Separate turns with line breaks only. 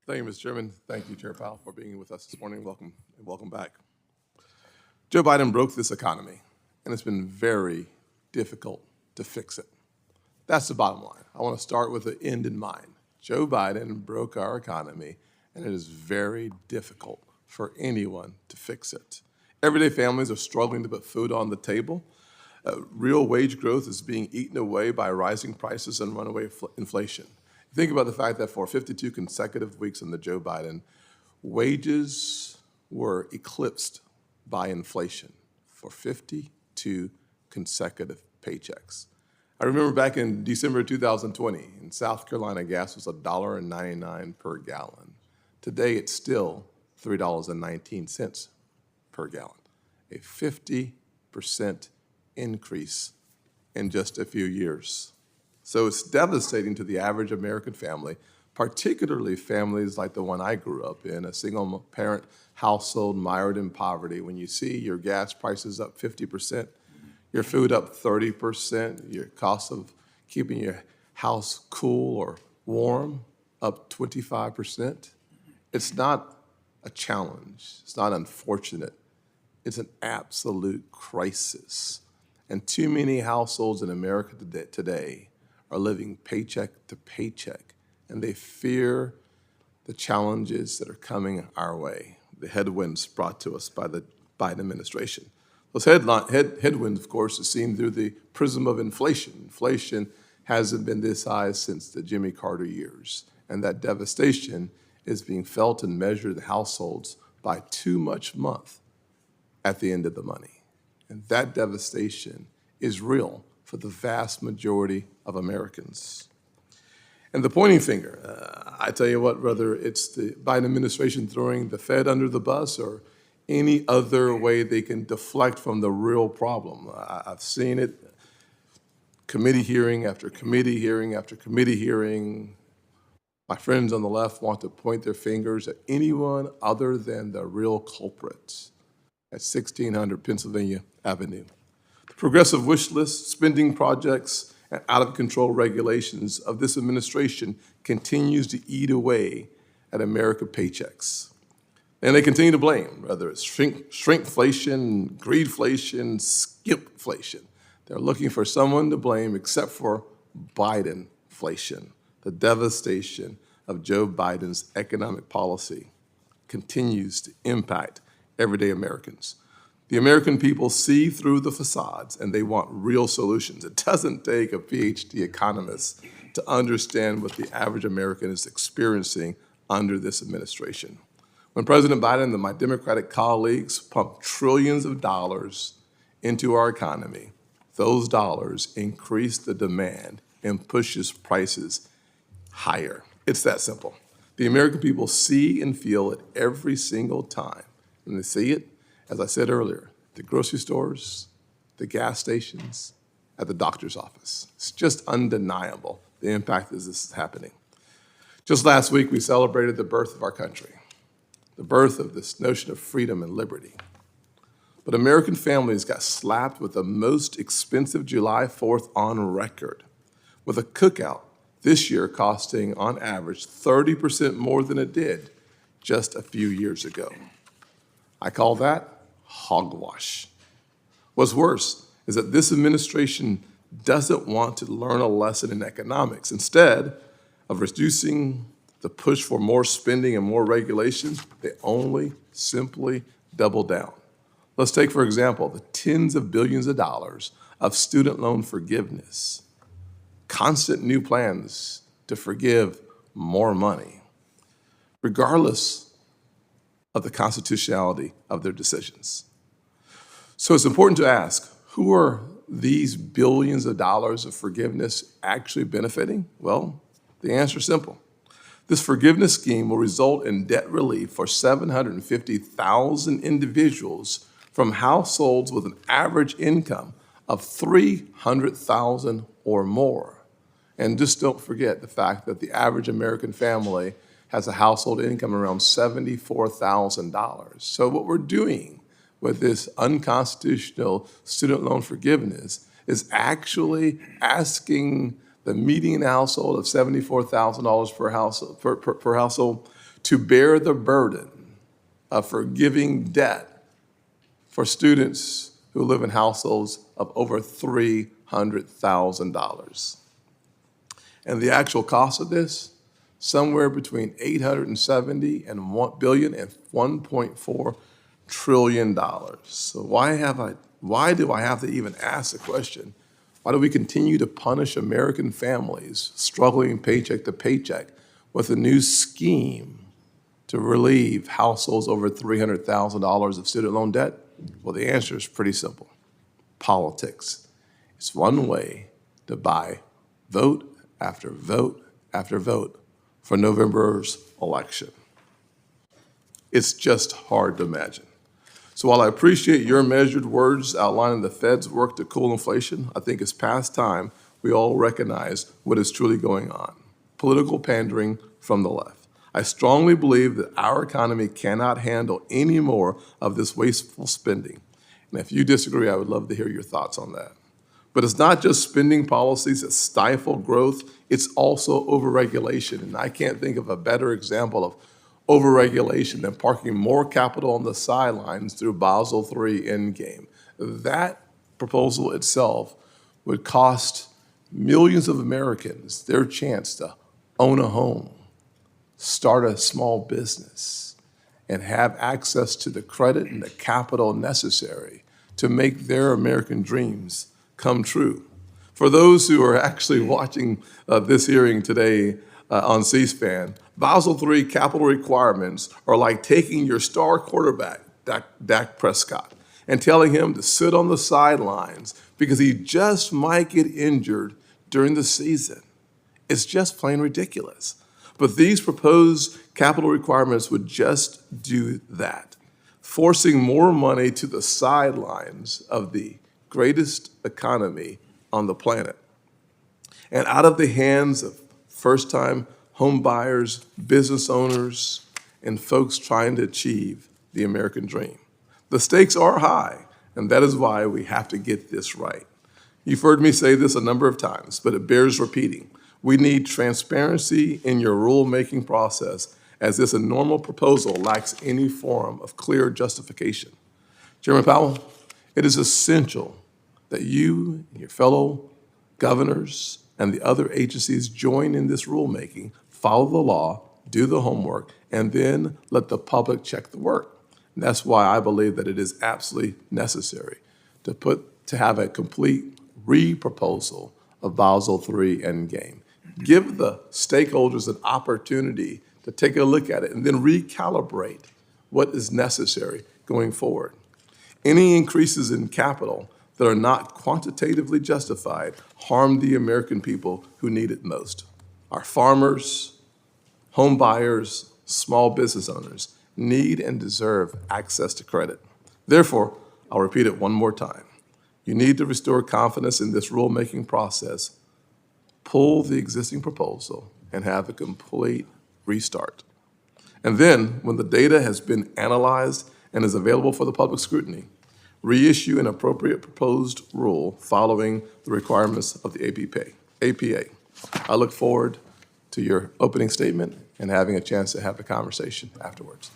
Thank you, Mr. Chairman. Thank you, Chair Powell, for being with us this morning. Welcome and welcome back. Joe Biden broke this economy, and it's been very difficult to fix it. That's the bottom line. I want to start with the end in mind. Joe Biden broke our economy, and it is very difficult for anyone to fix it. Everyday families are struggling to put food on the table. Real wage growth is being eaten away by rising prices and runaway inflation. Think about the fact that for 52 consecutive weeks under Joe Biden, wages were eclipsed by inflation for 52 consecutive paychecks. I remember back in December of 2020, in South Carolina, gas was $1.99 per gallon. Today, it's still $3.19 per gallon, a 50% increase in just a few years. So it's devastating to the average American family, particularly families like the one I grew up in, a single-parent household mired in poverty. When you see your gas prices up 50%, your food up 30%, your cost of keeping your house cool or warm up 25%, it's not a challenge. It's not unfortunate. It's an absolute crisis. And too many households in America today are living paycheck to paycheck, and they fear the challenges that are coming our way, the headwinds brought to us by the Biden administration. Those headwinds, of course, are seen through the prism of inflation. Inflation hasn't been this high since the Jimmy Carter years, and that devastation is being felt and measured in households by too much month at the end of the money. And that devastation is real for the vast majority of Americans. And the pointing finger, I tell you what, whether it's the Biden administration throwing the Fed under the bus or any other way they can deflect from the real problem. I've seen it, committee hearing after committee hearing after committee hearing. My friends on the left want to point their fingers at anyone other than the real culprits at 1600 Pennsylvania Avenue. The progressive wish list, spending projects, and out-of-control regulations of this administration continues to eat away at American paychecks. And they continue to blame, whether it's shrinkflation, greedflation, skipflation. They're looking for someone to blame except for Bidenflation. The devastation of Joe Biden's economic policy continues to impact everyday Americans. The American people see through the facades and they want real solutions. It doesn't take a PhD economist to understand what the average American is experiencing under this administration. When President Biden and my Democratic colleagues pump trillions of dollars into our economy, those dollars increase the demand and pushes prices higher. It's that simple. The American people see and feel it every single time. And they see it, as I said earlier, the grocery stores, the gas stations, at the doctor's office. It's just undeniable the impact that this is happening. Just last week, we celebrated the birth of our country, the birth of this notion of freedom and liberty. But American families got slapped with the most expensive July 4th on record, with a cookout this year costing, on average, 30% more than it did just a few years ago. I call that hogwash. What's worse is that this administration doesn't want to learn a lesson in economics. Instead of reducing the push for more spending and more regulations, they only simply double down. Let's take, for example, the tens of billions of dollars of student loan forgiveness. Constant new plans to forgive more money, regardless of the constitutionality of their decisions. So it's important to ask, who are these billions of dollars of forgiveness actually benefiting? Well, the answer is simple. This forgiveness scheme will result in debt relief for 750,000 individuals from households with an average income of $300,000 or more. And just don't forget the fact that the average American family has a household income around $74,000. So what we're doing with this unconstitutional student loan forgiveness is actually asking the median household of $74,000 per household to bear the burden of forgiving debt for students who live in households of over $300,000. And the actual cost of this, somewhere between 870 and $1 billion and $1.4 trillion. So why do I have to even ask the question? Why do we continue to punish American families struggling paycheck to paycheck with a new scheme to relieve households over $300,000 of student loan debt? Well, the answer is pretty simple. Politics. It's one way to buy vote after vote after vote for November's election. It's just hard to imagine. So while I appreciate your measured words outlining the Fed's work to cool inflation, I think it's past time we all recognize what is truly going on. Political pandering from the left. I strongly believe that our economy cannot handle any more of this wasteful spending. And if you disagree, I would love to hear your thoughts on that. But it's not just spending policies that stifle growth, it's also overregulation. And I can't think of a better example of overregulation than parking more capital on the sidelines through Basel III Endgame. That proposal itself would cost millions of Americans their chance to own a home, start a small business, and have access to the credit and the capital necessary to make their American dreams come true. For those who are actually watching this hearing today on C-SPAN, Basel III capital requirements are like taking your star quarterback, Dak Prescott, and telling him to sit on the sidelines because he just might get injured during the season. It's just plain ridiculous. But these proposed capital requirements would just do that, forcing more money to the sidelines of the greatest economy on the planet and out of the hands of first-time home buyers, business owners, and folks trying to achieve the American dream. The stakes are high, and that is why we have to get this right. You've heard me say this a number of times, but it bears repeating. We need transparency in your rulemaking process, as this enormous proposal lacks any form of clear justification. Chairman Powell, it is essential that you and your fellow governors and the other agencies join in this rulemaking, follow the law, do the homework, and then let the public check the work. And that's why I believe that it is absolutely necessary to have a complete re-proposal of Basel III Endgame. Give the stakeholders an opportunity to take a look at it and then recalibrate what is necessary going forward. Any increases in capital that are not quantitatively justified harm the American people who need it most. Our farmers, home buyers, small business owners need and deserve access to credit. Therefore, I'll repeat it one more time. You need to restore confidence in this rulemaking process, pull the existing proposal, and have a complete restart. And then, when the data has been analyzed and is available for the public scrutiny, reissue an appropriate proposed rule following the requirements of the APA. I look forward to your opening statement and having a chance to have a conversation afterwards.